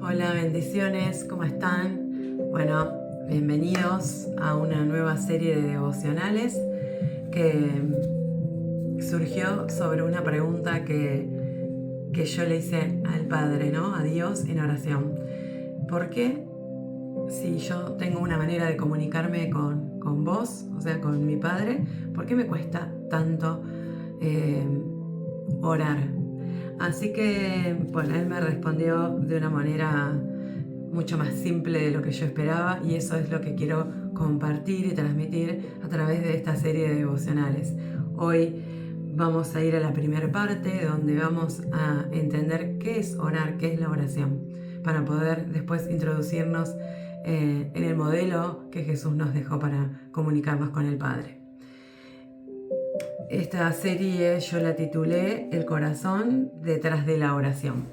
Hola, bendiciones, ¿cómo están? Bueno, bienvenidos a una nueva serie de devocionales que surgió sobre una pregunta que yo le hice al Padre, ¿no? A Dios en oración. ¿Por qué si yo tengo una manera de comunicarme con vos, o sea, con mi Padre, por qué me cuesta tanto orar? Así que, bueno, él me respondió de una manera mucho más simple de lo que yo esperaba, y eso es lo que quiero compartir y transmitir a través de esta serie de devocionales. Hoy vamos a ir a la primera parte donde vamos a entender qué es orar, qué es la oración, para poder después introducirnos en el modelo que Jesús nos dejó para comunicarnos con el Padre. Esta serie yo la titulé El corazón detrás de la oración.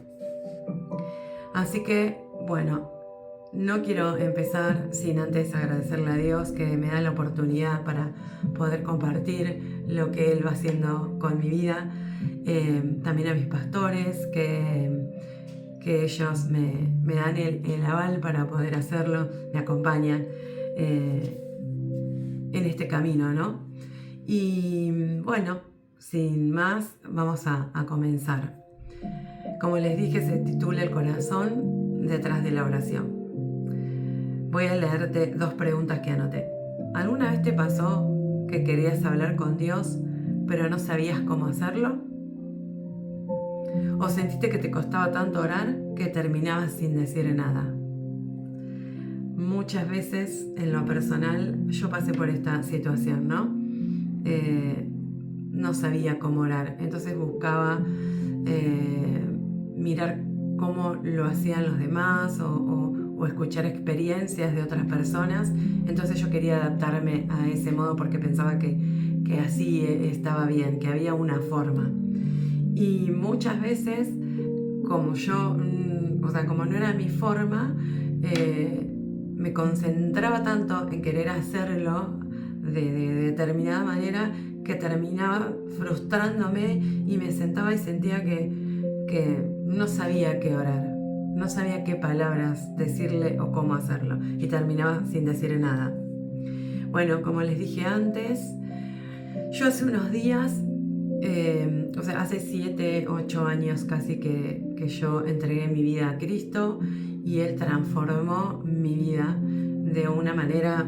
Así que, bueno, no quiero empezar sin antes agradecerle a Dios que me da la oportunidad para poder compartir lo que Él va haciendo con mi vida. También a mis pastores que ellos me dan el aval para poder hacerlo, me acompañan en este camino, ¿no? Y bueno, sin más, vamos a comenzar. Como les dije, se titula El corazón detrás de la oración. Voy a leerte dos preguntas que anoté. ¿Alguna vez te pasó que querías hablar con Dios, pero no sabías cómo hacerlo? ¿O sentiste que te costaba tanto orar que terminabas sin decir nada? Muchas veces en lo personal yo pasé por esta situación, ¿no? No sabía cómo orar, entonces buscaba mirar cómo lo hacían los demás o escuchar experiencias de otras personas. Entonces yo quería adaptarme a ese modo porque pensaba que así estaba bien, que había una forma. Y muchas veces, como yo, como no era mi forma, me concentraba tanto en querer hacerlo de determinada manera que terminaba frustrándome y me sentaba y sentía que no sabía qué orar, no sabía qué palabras decirle o cómo hacerlo, y terminaba sin decir nada. Bueno, como les dije antes, yo hace unos días, hace 7, 8 años casi que yo entregué mi vida a Cristo, y Él transformó mi vida de una manera,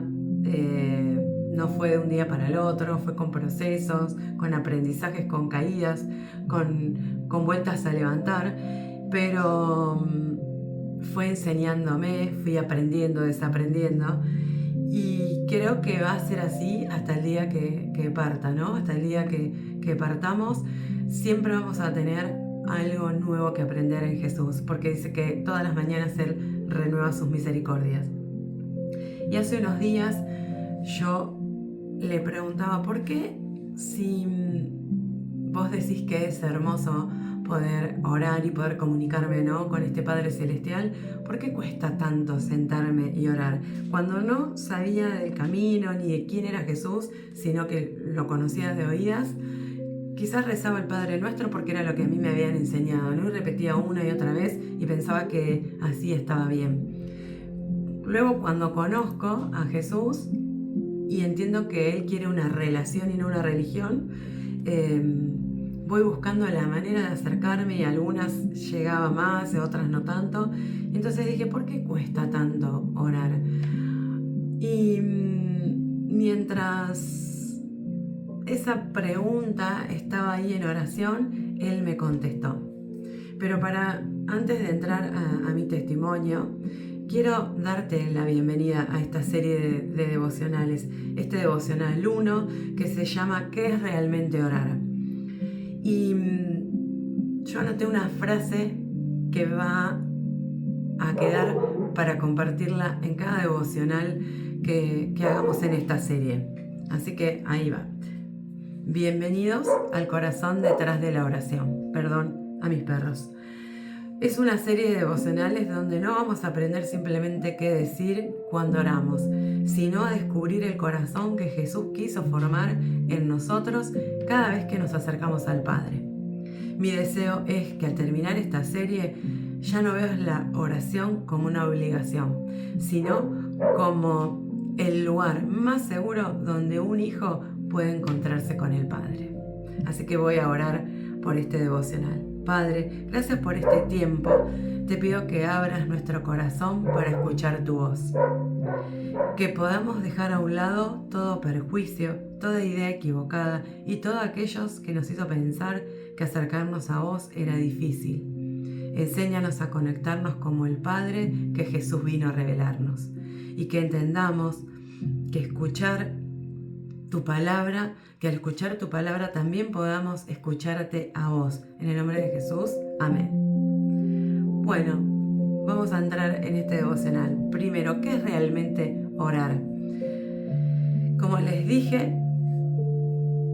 no fue de un día para el otro, fue con procesos, con aprendizajes, con caídas, con vueltas a levantar, pero fue enseñándome, fui aprendiendo, desaprendiendo, y creo que va a ser así hasta el día que parta, ¿no? Hasta el día que partamos, siempre vamos a tener algo nuevo que aprender en Jesús, porque dice que todas las mañanas Él renueva sus misericordias. Y hace unos días yo le preguntaba, ¿por qué si vos decís que es hermoso poder orar y poder comunicarme, ¿no?, con este Padre Celestial, ¿por qué cuesta tanto sentarme y orar? Cuando no sabía del camino ni de quién era Jesús, sino que lo conocía de oídas, quizás rezaba el Padre Nuestro porque era lo que a mí me habían enseñado, ¿no? Y repetía una y otra vez y pensaba que así estaba bien. Luego, cuando conozco a Jesús y entiendo que Él quiere una relación y no una religión, voy buscando la manera de acercarme, y algunas llegaba más, otras no tanto. Entonces dije, ¿por qué cuesta tanto orar? Y mientras esa pregunta estaba ahí en oración, Él me contestó. Pero antes de entrar a mi testimonio, quiero darte la bienvenida a esta serie de devocionales, este devocional 1 que se llama ¿Qué es realmente orar? Y yo anoté una frase que va a quedar para compartirla en cada devocional que hagamos en esta serie. Así que ahí va. Bienvenidos al corazón detrás de la oración. Perdón a mis perros. Es una serie de devocionales donde no vamos a aprender simplemente qué decir cuando oramos, sino a descubrir el corazón que Jesús quiso formar en nosotros cada vez que nos acercamos al Padre. Mi deseo es que al terminar esta serie ya no veo la oración como una obligación, sino como el lugar más seguro donde un hijo puede encontrarse con el Padre. Así que voy a orar por este devocional. Padre, gracias por este tiempo. Te pido que abras nuestro corazón para escuchar tu voz. Que podamos dejar a un lado todo perjuicio, toda idea equivocada y todos aquellos que nos hizo pensar que acercarnos a vos era difícil. Enséñanos a conectarnos como el Padre que Jesús vino a revelarnos y que entendamos que escuchar tu palabra, que al escuchar tu palabra también podamos escucharte a vos. En el nombre de Jesús, amén. Bueno, vamos a entrar en este devocional. Primero, ¿qué es realmente orar? Como les dije,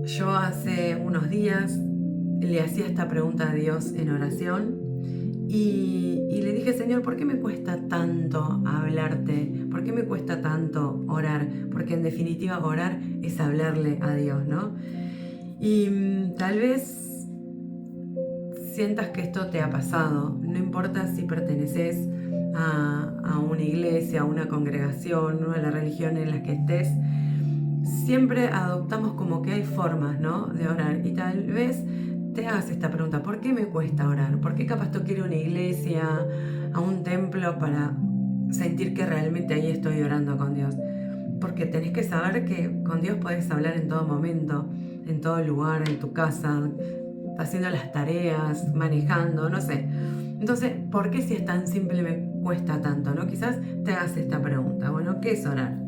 yo hace unos días le hacía esta pregunta a Dios en oración y le dije, Señor, ¿por qué me cuesta tanto hablarte? ¿Por qué me cuesta tanto orar? Porque en definitiva orar es hablarle a Dios, ¿no? Y tal vez sientas que esto te ha pasado, no importa si perteneces a una iglesia, a una congregación, ¿no? A la religión en la que estés, siempre adoptamos como que hay formas, ¿no?, de orar. Y tal vez te hagas esta pregunta, ¿por qué me cuesta orar? ¿Por qué capaz tú quieres a una iglesia, a un templo para sentir que realmente ahí estoy orando con Dios? Porque tenés que saber que con Dios podés hablar en todo momento, en todo lugar, en tu casa, haciendo las tareas, manejando, no sé. Entonces, ¿por qué si es tan simple me cuesta tanto, no? Quizás te hagas esta pregunta. Bueno, ¿qué es orar?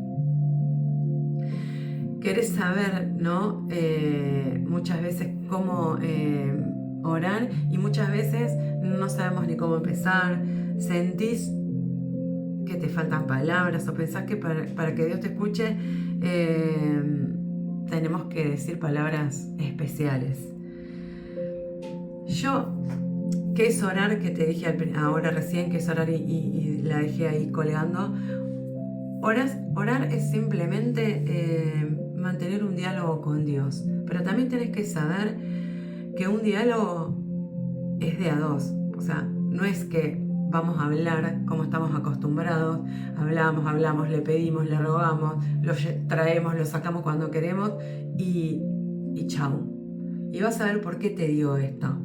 Querés saber, ¿no? Muchas veces cómo orar y muchas veces no sabemos ni cómo empezar. Sentís que te faltan palabras o pensás que para que Dios te escuche tenemos que decir palabras especiales. ¿Qué es orar? Que te dije ahora recién que es orar y la dejé ahí colgando. Orar es simplemente mantener un diálogo con Dios, pero también tenés que saber que un diálogo es de a dos, o sea, no es que vamos a hablar como estamos acostumbrados, hablamos, le pedimos, le rogamos, lo traemos, lo sacamos cuando queremos y chau. Y vas a ver por qué te digo esto,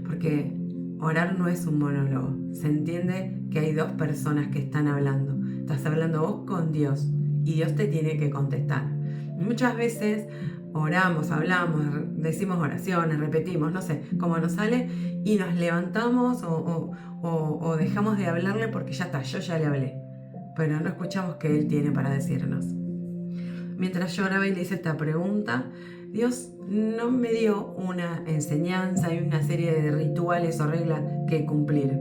porque orar no es un monólogo, se entiende que hay dos personas que están hablando, estás hablando vos con Dios y Dios te tiene que contestar. Y muchas veces oramos, hablamos, decimos oraciones, repetimos, no sé, cómo nos sale y nos levantamos o dejamos de hablarle porque ya está, yo ya le hablé, pero no escuchamos qué Él tiene para decirnos. Mientras yo oraba y le hice esta pregunta, Dios no me dio una enseñanza y una serie de rituales o reglas que cumplir.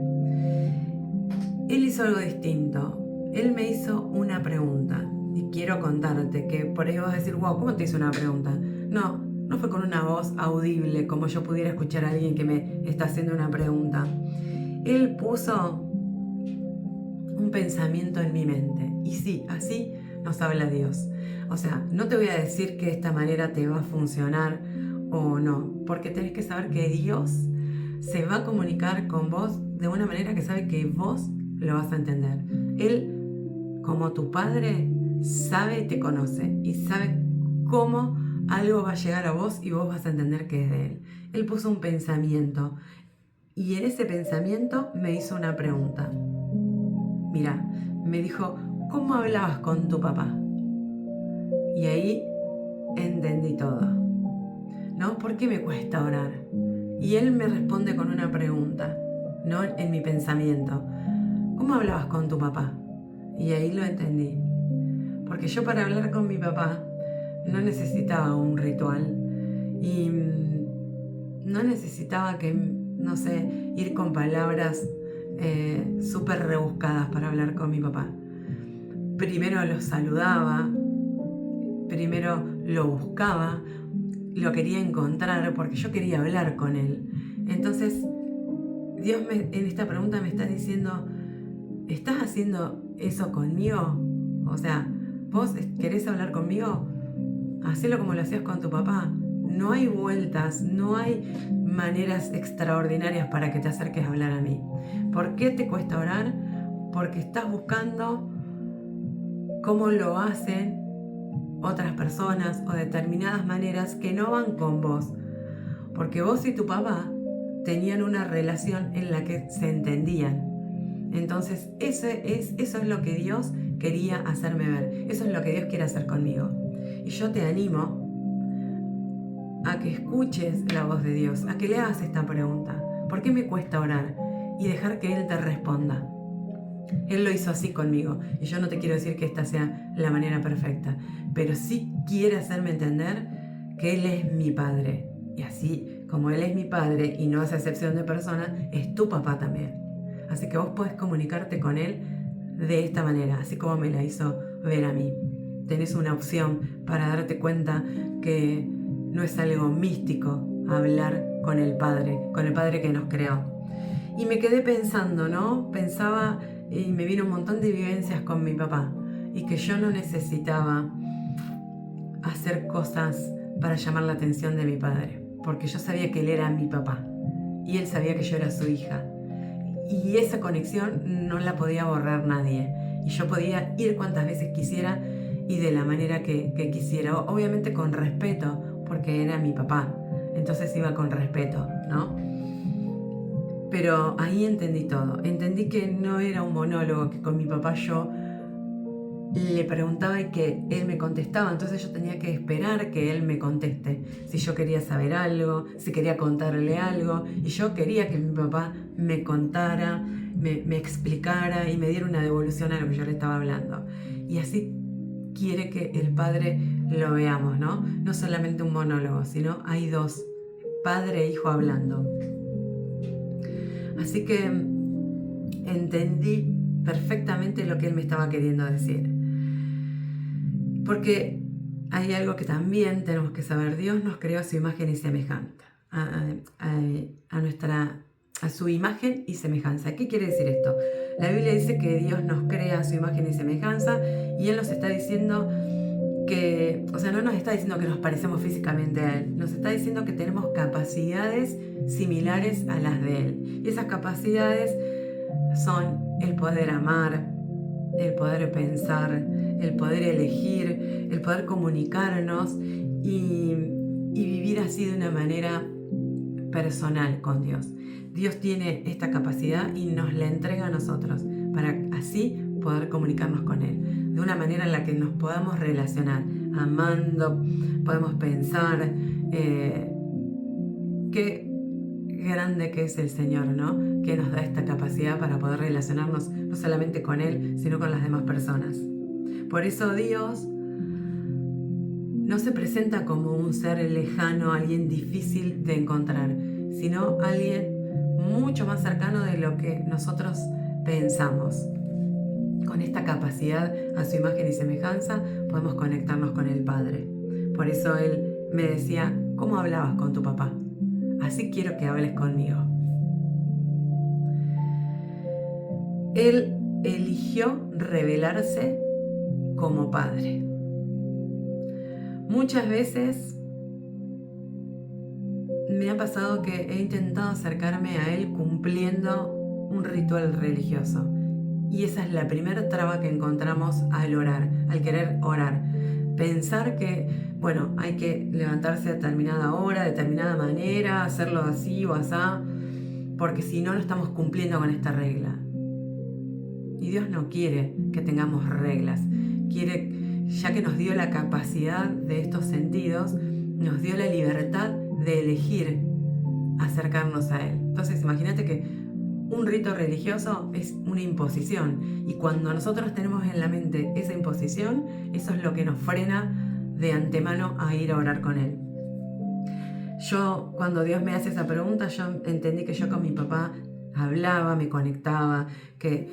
Él hizo algo distinto. Él me hizo una pregunta. Y quiero contarte que por ahí vas a decir, wow, ¿cómo te hizo una pregunta? No fue con una voz audible como yo pudiera escuchar a alguien que me está haciendo una pregunta. Él puso un pensamiento en mi mente. Y sí, así nos habla Dios. O sea, no te voy a decir que de esta manera te va a funcionar o no, porque tenés que saber que Dios se va a comunicar con vos de una manera que sabe que vos lo vas a entender. Él, como tu Padre, sabe y te conoce y sabe cómo algo va a llegar a vos y vos vas a entender que es de Él. Él puso un pensamiento y en ese pensamiento me hizo una pregunta. Mira, me dijo, ¿cómo hablabas con tu papá? Y ahí entendí todo, ¿no? ¿Por qué me cuesta orar? Y él me responde con una pregunta, ¿no? En mi pensamiento, ¿cómo hablabas con tu papá? Y ahí lo entendí. Porque yo para hablar con mi papá no necesitaba un ritual y no necesitaba que, no sé, ir con palabras súper rebuscadas para hablar con mi papá. Primero lo saludaba, primero lo buscaba, lo quería encontrar porque yo quería hablar con él. Entonces, Dios en esta pregunta me está diciendo, ¿estás haciendo eso conmigo? O sea, ¿vos querés hablar conmigo? Hacelo como lo hacías con tu papá. No hay vueltas, no hay maneras extraordinarias para que te acerques a hablar a mí. ¿Por qué te cuesta orar? Porque estás buscando cómo lo hacen otras personas o determinadas maneras que no van con vos. Porque vos y tu papá tenían una relación en la que se entendían. Entonces eso es lo que Dios quería hacerme ver. Eso es lo que Dios quiere hacer conmigo. Y yo te animo a que escuches la voz de Dios, a que le hagas esta pregunta. ¿Por qué me cuesta orar? Y dejar que Él te responda. Él lo hizo así conmigo. Y yo no te quiero decir que esta sea la manera perfecta, pero sí quiere hacerme entender que Él es mi Padre. Y así como Él es mi Padre y no hace excepción de persona, es tu papá también. Así que vos podés comunicarte con Él de esta manera, así como me la hizo ver a mí. Tenés una opción para darte cuenta que no es algo místico hablar con el Padre que nos creó. Y me quedé pensando, ¿no? Pensaba y me vino un montón de vivencias con mi papá y que yo no necesitaba hacer cosas para llamar la atención de mi padre, porque yo sabía que él era mi papá y él sabía que yo era su hija. Y esa conexión no la podía borrar nadie. Y yo podía ir cuantas veces quisiera y de la manera que quisiera. Obviamente con respeto, porque era mi papá. Entonces iba con respeto, ¿no? Pero ahí entendí todo. Entendí que no era un monólogo, que con mi papá yo le preguntaba y que él me contestaba. Entonces yo tenía que esperar que él me conteste. Si yo quería saber algo, si quería contarle algo. Y yo quería que mi papá me contara, me explicara y me diera una devolución a lo que yo le estaba hablando. Y así quiere que el Padre lo veamos, ¿no? No solamente un monólogo, sino hay dos, padre e hijo hablando. Así que entendí perfectamente lo que él me estaba queriendo decir. Porque hay algo que también tenemos que saber. Dios nos creó a su imagen y semejanza. A su imagen y semejanza. ¿Qué quiere decir esto? La Biblia dice que Dios nos crea a su imagen y semejanza y Él nos está diciendo que, o sea, no nos está diciendo que nos parecemos físicamente a Él, nos está diciendo que tenemos capacidades similares a las de Él. Y esas capacidades son el poder amar, el poder pensar, el poder elegir, el poder comunicarnos y vivir así de una manera personal con Dios. Dios tiene esta capacidad y nos la entrega a nosotros para así poder comunicarnos con Él de una manera en la que nos podamos relacionar, amando, podemos pensar. Qué grande que es el Señor, ¿no? Que nos da esta capacidad para poder relacionarnos no solamente con Él, sino con las demás personas. Por eso Dios no se presenta como un ser lejano, alguien difícil de encontrar, sino alguien mucho más cercano de lo que nosotros pensamos. Con esta capacidad a su imagen y semejanza podemos conectarnos con el Padre. Por eso Él me decía, ¿cómo hablabas con tu papá? Así quiero que hables conmigo. Él eligió revelarse como Padre. Muchas veces me ha pasado que he intentado acercarme a Él cumpliendo un ritual religioso. Y esa es la primera traba que encontramos al orar, al querer orar. Pensar que, bueno, hay que levantarse a determinada hora, de determinada manera, hacerlo así o asá, porque si no, no estamos cumpliendo con esta regla. Y Dios no quiere que tengamos reglas. Quiere, ya que nos dio la capacidad de estos sentidos, nos dio la libertad de elegir acercarnos a Él. Entonces, imagínate que un rito religioso es una imposición y cuando nosotros tenemos en la mente esa imposición, eso es lo que nos frena de antemano a ir a orar con Él. Yo, cuando Dios me hace esa pregunta, yo entendí que yo con mi papá hablaba, me conectaba, que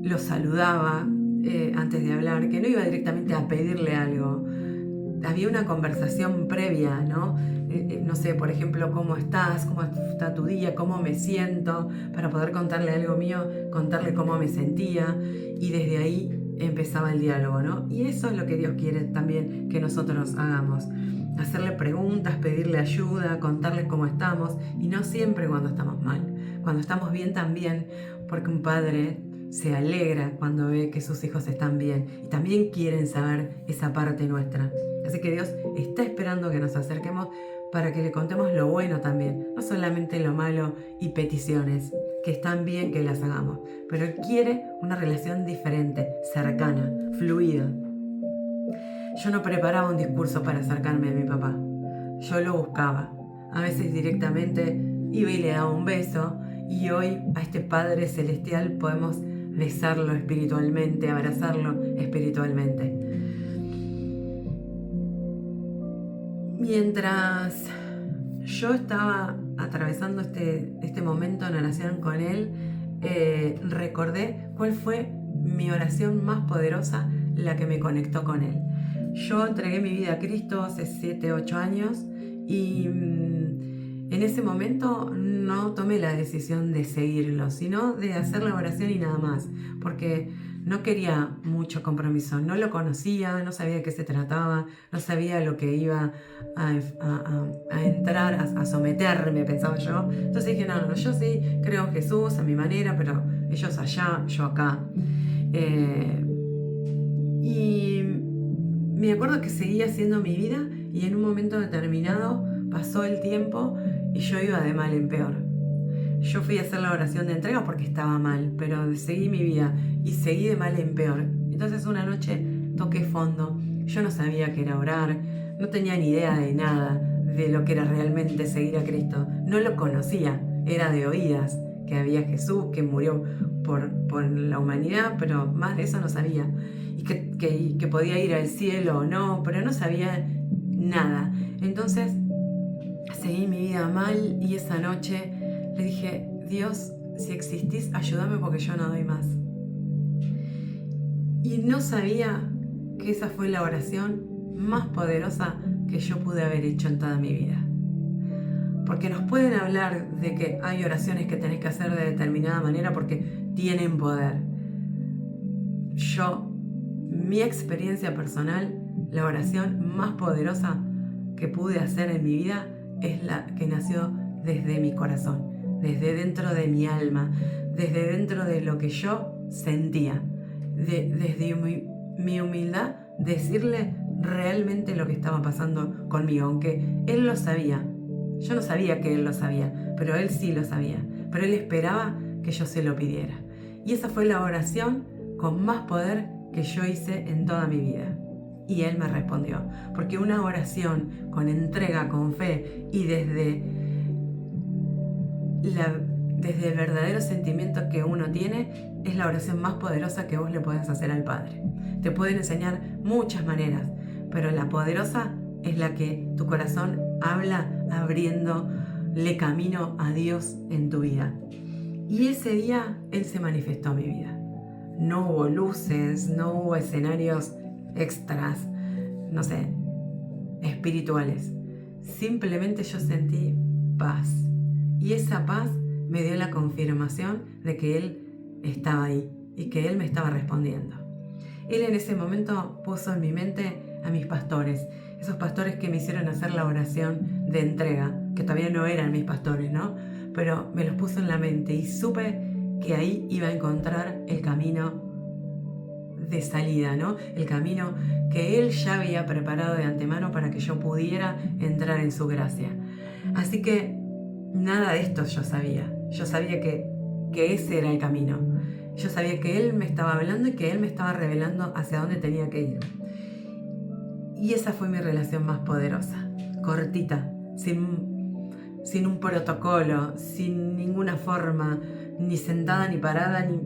lo saludaba antes de hablar, que no iba directamente a pedirle algo. Había una conversación previa, ¿no? No sé, por ejemplo, ¿cómo estás? ¿Cómo está tu día? ¿Cómo me siento? Para poder contarle algo mío, contarle cómo me sentía. Y desde ahí empezaba el diálogo, ¿no? Y eso es lo que Dios quiere también que nosotros hagamos. hacerle preguntas, pedirle ayuda, contarle cómo estamos, y no siempre cuando estamos mal. Cuando estamos bien también, porque un padre se alegra cuando ve que sus hijos están bien y también quieren saber esa parte nuestra. Así que Dios está esperando que nos acerquemos para que le contemos lo bueno también, no solamente lo malo y peticiones, que están bien que las hagamos, pero Él quiere una relación diferente, cercana, fluida. Yo no preparaba un discurso para acercarme a mi papá, yo lo buscaba. A veces directamente iba y le daba un beso, y hoy a este Padre Celestial podemos besarlo espiritualmente, abrazarlo espiritualmente. Mientras yo estaba atravesando este momento en oración con Él, recordé cuál fue mi oración más poderosa, la que me conectó con Él. Yo entregué mi vida a Cristo hace 7, 8 años y en ese momento no tomé la decisión de seguirlo, sino de hacer la oración y nada más, porque no quería mucho compromiso, no lo conocía, no sabía de qué se trataba, no sabía lo que iba a entrar, a someterme, pensaba yo. Entonces dije, no, yo sí creo en Jesús a mi manera, pero ellos allá, yo acá. Y me acuerdo que seguía haciendo mi vida y en un momento determinado pasó el tiempo y yo iba de mal en peor. Yo fui a hacer la oración de entrega porque estaba mal, pero seguí mi vida y seguí de mal en peor. Entonces una noche toqué fondo. Yo no sabía qué era orar, no tenía ni idea de nada, de lo que era realmente seguir a Cristo. No lo conocía, era de oídas, que había Jesús, que murió por la humanidad, pero más de eso no sabía. Y que podía ir al cielo o no, pero no sabía nada. Entonces seguí mi vida mal y esa noche le dije, Dios, si existís, ayúdame porque yo no doy más. Y no sabía que esa fue la oración más poderosa que yo pude haber hecho en toda mi vida. Porque nos pueden hablar de que hay oraciones que tenés que hacer de determinada manera porque tienen poder. Mi experiencia personal, la oración más poderosa que pude hacer en mi vida es la que nació desde mi corazón, desde dentro de mi alma, desde dentro de lo que yo sentía, desde mi humildad, decirle realmente lo que estaba pasando conmigo, aunque Él lo sabía. Yo no sabía que Él lo sabía, pero Él sí lo sabía, pero Él esperaba que yo se lo pidiera. Y esa fue la oración con más poder que yo hice en toda mi vida. Y Él me respondió, porque una oración con entrega, con fe y desde el verdadero sentimiento que uno tiene, es la oración más poderosa que vos le podés hacer al Padre. Te pueden enseñar muchas maneras, pero la poderosa es la que tu corazón habla abriéndole camino a Dios en tu vida. Y ese día Él se manifestó en mi vida. No hubo luces, no hubo escenarios extras, no sé, espirituales. Simplemente yo sentí paz. Y esa paz me dio la confirmación de que Él estaba ahí y que Él me estaba respondiendo. Él en ese momento puso en mi mente a mis pastores, esos pastores que me hicieron hacer la oración de entrega, que todavía no eran mis pastores, ¿no? Pero me los puso en la mente y supe que ahí iba a encontrar el camino de salida, ¿no? El camino que Él ya había preparado de antemano para que yo pudiera entrar en su gracia. Así que nada de esto yo sabía. Yo sabía que ese era el camino. Yo sabía que Él me estaba hablando y que Él me estaba revelando hacia dónde tenía que ir. Y esa fue mi relación más poderosa, cortita, sin un protocolo, sin ninguna forma, ni sentada ni parada, ni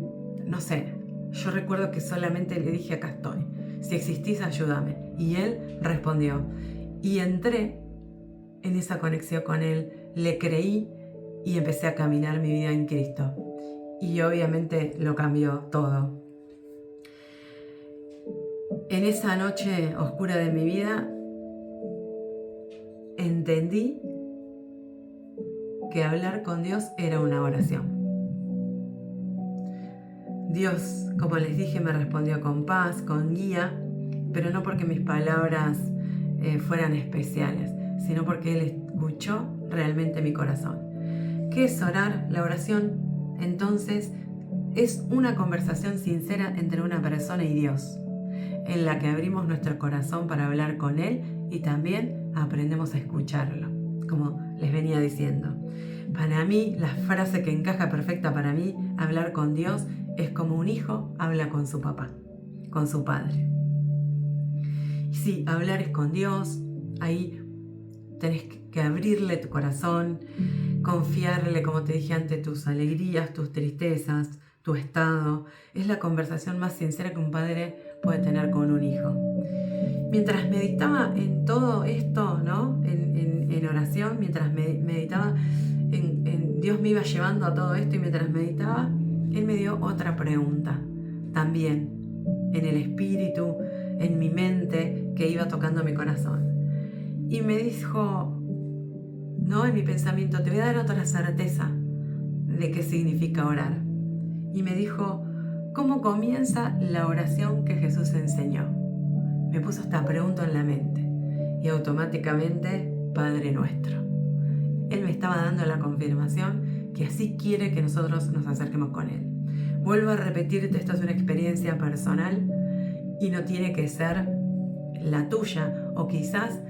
no sé. Yo recuerdo que solamente le dije, acá estoy, si existís, ayúdame. Y Él respondió. Y entré en esa conexión con Él, le creí y empecé a caminar mi vida en Cristo. Y obviamente lo cambió todo. En esa noche oscura de mi vida, entendí que hablar con Dios era una oración. Dios, como les dije, me respondió con paz, con guía, pero no porque mis palabras fueran especiales, sino porque Él escuchó realmente mi corazón. ¿Qué es orar? La oración, entonces, es una conversación sincera entre una persona y Dios, en la que abrimos nuestro corazón para hablar con Él y también aprendemos a escucharlo, como les venía diciendo. Para mí, la frase que encaja perfecta para mí, hablar con Dios, es como un hijo habla con su papá, con su padre. Y sí, hablar es con Dios, ahí tenés que abrirle tu corazón, confiarle, como te dije antes, tus alegrías, tus tristezas, tu estado. Es la conversación más sincera que un padre puede tener con un hijo. Mientras meditaba en todo esto, ¿no? En oración, mientras meditaba, Dios me iba llevando a todo esto, y mientras meditaba, Él me dio otra pregunta, también, en el espíritu, en mi mente, que iba tocando mi corazón. Y me dijo, ¿no? En mi pensamiento, te voy a dar otra certeza de qué significa orar. Y me dijo, ¿cómo comienza la oración que Jesús enseñó? Me puso esta pregunta en la mente y automáticamente, Padre Nuestro. Él me estaba dando la confirmación que así quiere que nosotros nos acerquemos con Él. Vuelvo a repetirte, esto es una experiencia personal y no tiene que ser la tuya, o quizás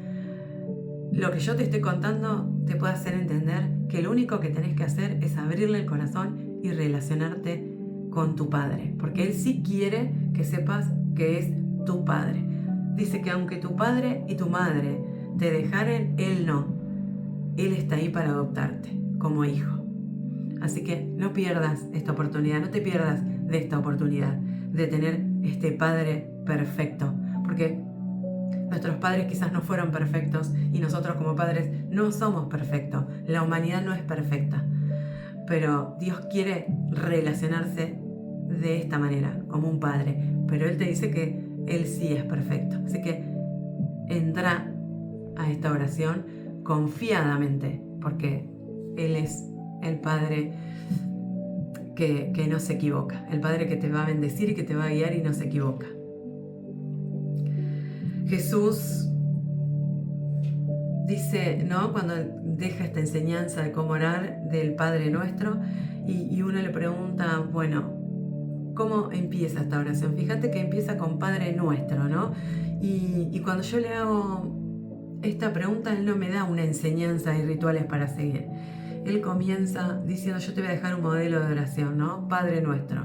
lo que yo te estoy contando te puede hacer entender que lo único que tenés que hacer es abrirle el corazón y relacionarte con tu Padre, porque Él sí quiere que sepas que es tu Padre. Dice que aunque tu padre y tu madre te dejaren, Él no. Él está ahí para adoptarte como hijo. Así que no pierdas esta oportunidad, no te pierdas de esta oportunidad de tener este Padre perfecto, porque nuestros padres quizás no fueron perfectos y nosotros como padres no somos perfectos. La humanidad no es perfecta, pero Dios quiere relacionarse de esta manera, como un padre, pero Él te dice que Él sí es perfecto. Así que entra a esta oración confiadamente, porque Él es el Padre que no se equivoca, el Padre que te va a bendecir y que te va a guiar y no se equivoca. Jesús dice, ¿no? Cuando deja esta enseñanza de cómo orar del Padre Nuestro, y uno le pregunta, bueno, ¿cómo empieza esta oración? Fíjate que empieza con Padre Nuestro, ¿no? Y cuando yo le hago esta pregunta, Él no me da una enseñanza y rituales para seguir. Él comienza diciendo, yo te voy a dejar un modelo de oración, ¿no? Padre Nuestro.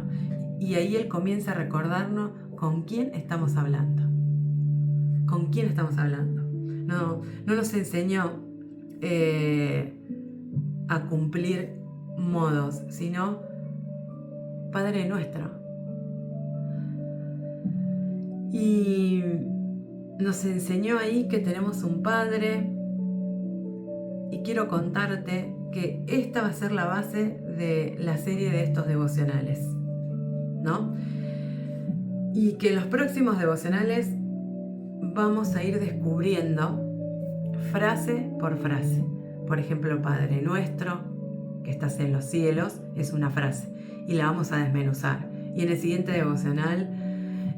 Y ahí Él comienza a recordarnos con quién estamos hablando. ¿Con quién estamos hablando? No nos enseñó a cumplir modos, sino Padre Nuestro. Y nos enseñó ahí que tenemos un Padre, y quiero contarte que esta va a ser la base de la serie de estos devocionales, ¿no? Y que en los próximos devocionales vamos a ir descubriendo frase por frase. Por ejemplo, Padre Nuestro, que estás en los cielos, es una frase y la vamos a desmenuzar. Y en el siguiente devocional,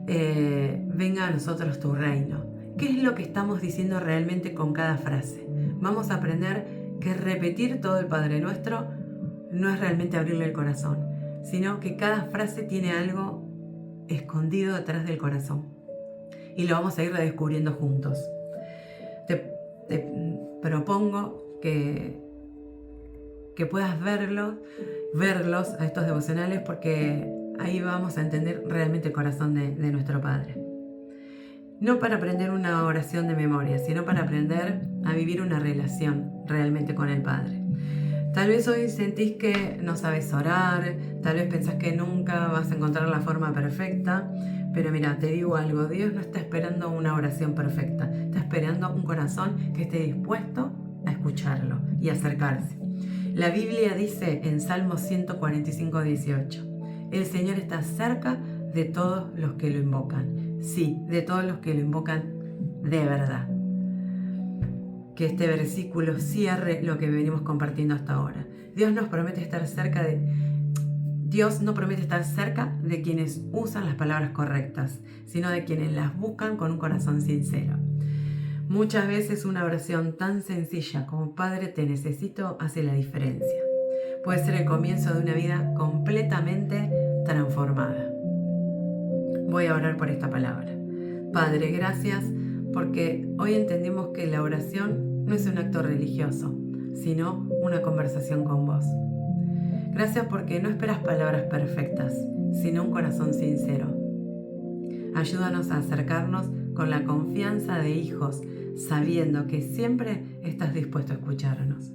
venga a nosotros tu reino. ¿Qué es lo que estamos diciendo realmente con cada frase? Vamos a aprender que repetir todo el Padre Nuestro no es realmente abrirle el corazón, sino que cada frase tiene algo escondido detrás del corazón. Y lo vamos a ir redescubriendo juntos. Te propongo que puedas verlos a estos devocionales, porque ahí vamos a entender realmente el corazón de nuestro Padre. No para aprender una oración de memoria, sino para aprender a vivir una relación realmente con el Padre. Tal vez hoy sentís que no sabes orar, tal vez pensás que nunca vas a encontrar la forma perfecta, pero mira, te digo algo, Dios no está esperando una oración perfecta, está esperando un corazón que esté dispuesto a escucharlo y acercarse. La Biblia dice en Salmo 145, 18, el Señor está cerca de todos los que lo invocan. Sí, de todos los que lo invocan de verdad. Que este versículo cierre lo que venimos compartiendo hasta ahora. Dios no promete estar cerca de quienes usan las palabras correctas, sino de quienes las buscan con un corazón sincero. Muchas veces una oración tan sencilla como Padre te necesito hace la diferencia. Puede ser el comienzo de una vida completamente transformada. Voy a orar por esta palabra. Padre, gracias porque hoy entendemos que la oración no es un acto religioso, sino una conversación con vos. Gracias porque no esperas palabras perfectas, sino un corazón sincero. Ayúdanos a acercarnos con la confianza de hijos, sabiendo que siempre estás dispuesto a escucharnos.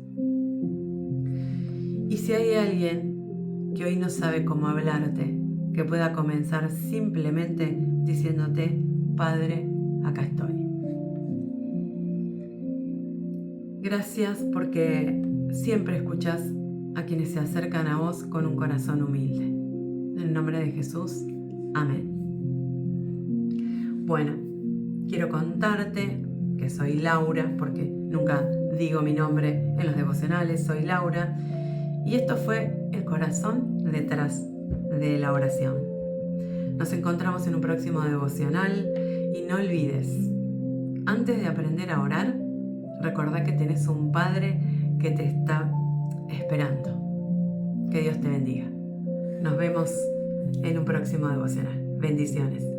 Y si hay alguien que hoy no sabe cómo hablarte, que pueda comenzar simplemente diciéndote, Padre, acá estoy. Gracias porque siempre escuchas a quienes se acercan a vos con un corazón humilde. En el nombre de Jesús, amén. Bueno, quiero contarte que soy Laura, porque nunca digo mi nombre en los devocionales, soy Laura, y esto fue el corazón detrás de la oración. Nos encontramos en un próximo devocional y no olvides, antes de aprender a orar, recordá que tenés un Padre que te está esperando. Que Dios te bendiga. Nos vemos en un próximo devocional. Bendiciones.